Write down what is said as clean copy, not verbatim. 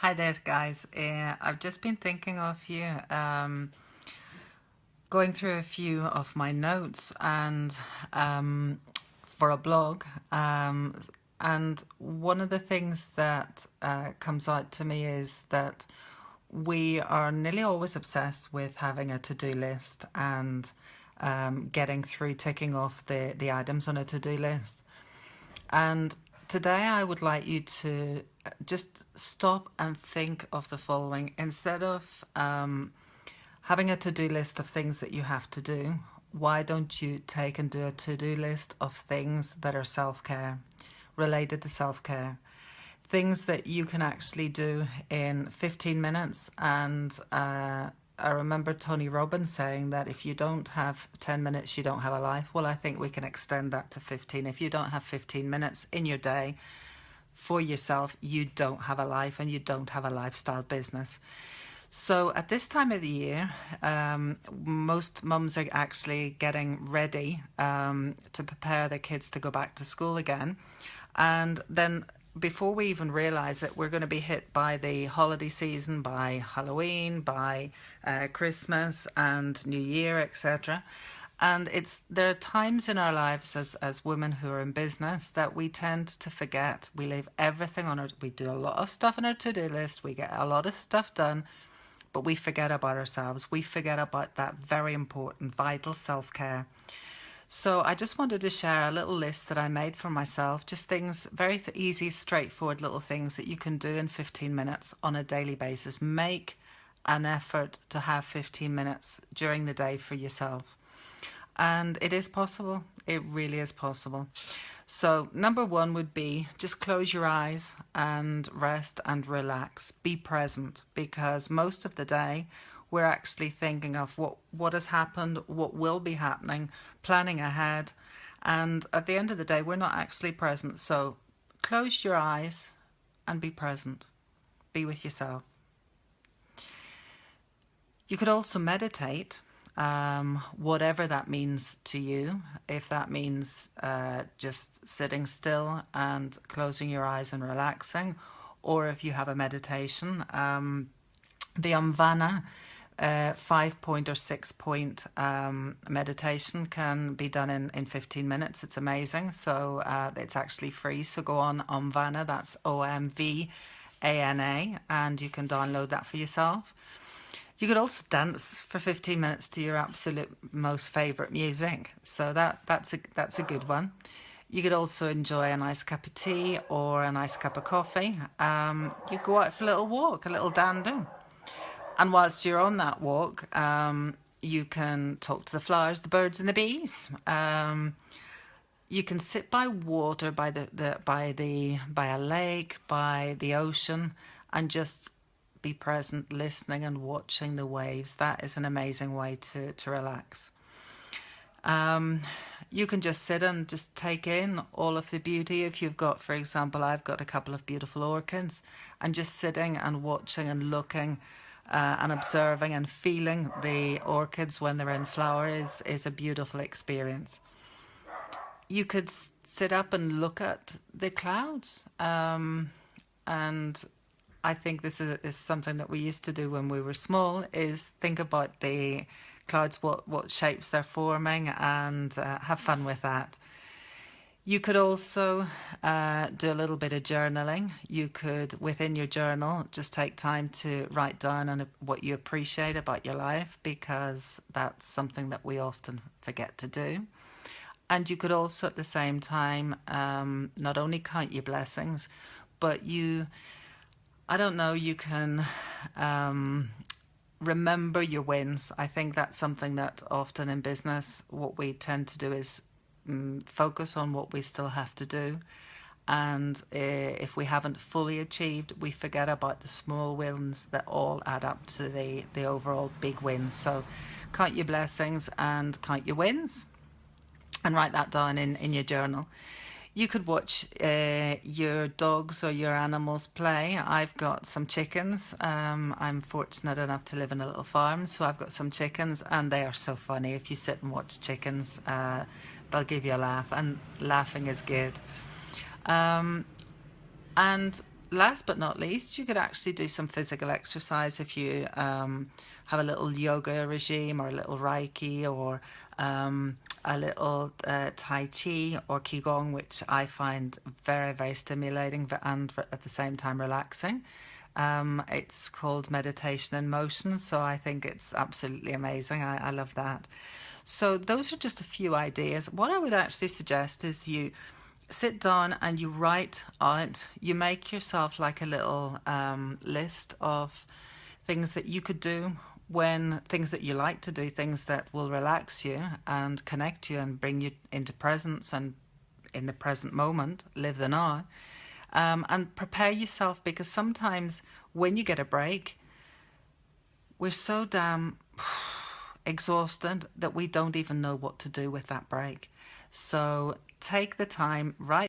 Hi there, guys. I've just been thinking of you, going through a few of my notes and for a blog. And one of the things that comes out to me is that we are nearly always obsessed with having a to-do list and getting through ticking off the items on a to-do list. And today I would like you to just stop and think of the following. Instead of having a to-do list of things that you have to do, why don't you take and do a to-do list of things that are self-care, related to self-care? Things that you can actually do in 15 minutes. And I remember Tony Robbins saying that if you don't have 10 minutes, you don't have a life. Well, I think we can extend that to 15. If you don't have 15 minutes in your day for yourself, you don't have a life and you don't have a lifestyle business. So at this time of the year, most mums are actually getting ready to prepare their kids to go back to school again. And then before we even realize it, we're going to be hit by the holiday season, by Halloween, by Christmas and New Year, etc. And there are times in our lives as women who are in business that we tend to forget. We leave everything on we do a lot of stuff on our to-do list. We get a lot of stuff done, but we forget about ourselves. We forget about that very important, vital self-care. So I just wanted to share a little list that I made for myself, just things, very easy, straightforward little things that you can do in 15 minutes on a daily basis. Make an effort to have 15 minutes during the day for yourself. And it is possible. It really is possible. So number one would be just close your eyes and rest and relax. Be present, because most of the day we're actually thinking of what has happened, what will be happening, planning ahead. And at the end of the day, we're not actually present. So close your eyes and be present. Be with yourself. You could also meditate, whatever that means to you. If that means just sitting still and closing your eyes and relaxing, or if you have a meditation, the Amvana 5-point or 6-point meditation can be done in 15 minutes. It's amazing. So it's actually free. So go on Omvana, that's Omvana, and you can download that for yourself. You could also dance for 15 minutes to your absolute most favourite music. So that's a good one. You could also enjoy a nice cup of tea or a nice cup of coffee. You go out for a little walk, a little dander. And whilst you're on that walk, you can talk to the flowers, the birds, and the bees. You can sit by water, by a lake, by the ocean, and just be present, listening and watching the waves. That is an amazing way to relax. You can just sit and just take in all of the beauty. If you've got, for example, I've got a couple of beautiful orchids, and just sitting and watching and looking and observing and feeling the orchids when they're in flower is a beautiful experience. You could sit up and look at the clouds, and I think this is something that we used to do when we were small, is think about the clouds, what shapes they're forming, and have fun with that. You could also do a little bit of journaling. You could, within your journal, just take time to write down on what you appreciate about your life, because that's something that we often forget to do. And you could also, at the same time, not only count your blessings, but you can remember your wins. I think that's something that often in business, what we tend to do is focus on what we still have to do. And if we haven't fully achieved, we forget about the small wins that all add up to the overall big wins. So count your blessings and count your wins, and write that down in your journal. You could watch your dogs or your animals play. I've got some chickens. I'm fortunate enough to live in a little farm, so I've got some chickens, and they are so funny. If you sit and watch chickens, they'll give you a laugh, and laughing is good. And last but not least, you could actually do some physical exercise if you have a little yoga regime or a little Reiki or a little Tai Chi or Qigong, which I find very, very stimulating and at the same time relaxing. It's called Meditation in Motion, so I think it's absolutely amazing. I love that. So those are just a few ideas. What I would actually suggest is you sit down and you write out, you make yourself like a little list of things that you could do when things that you like to do, things that will relax you and connect you and bring you into presence and in the present moment, live the now, and prepare yourself because sometimes when you get a break, we're so damn exhausted that we don't even know what to do with that break. So take the time, write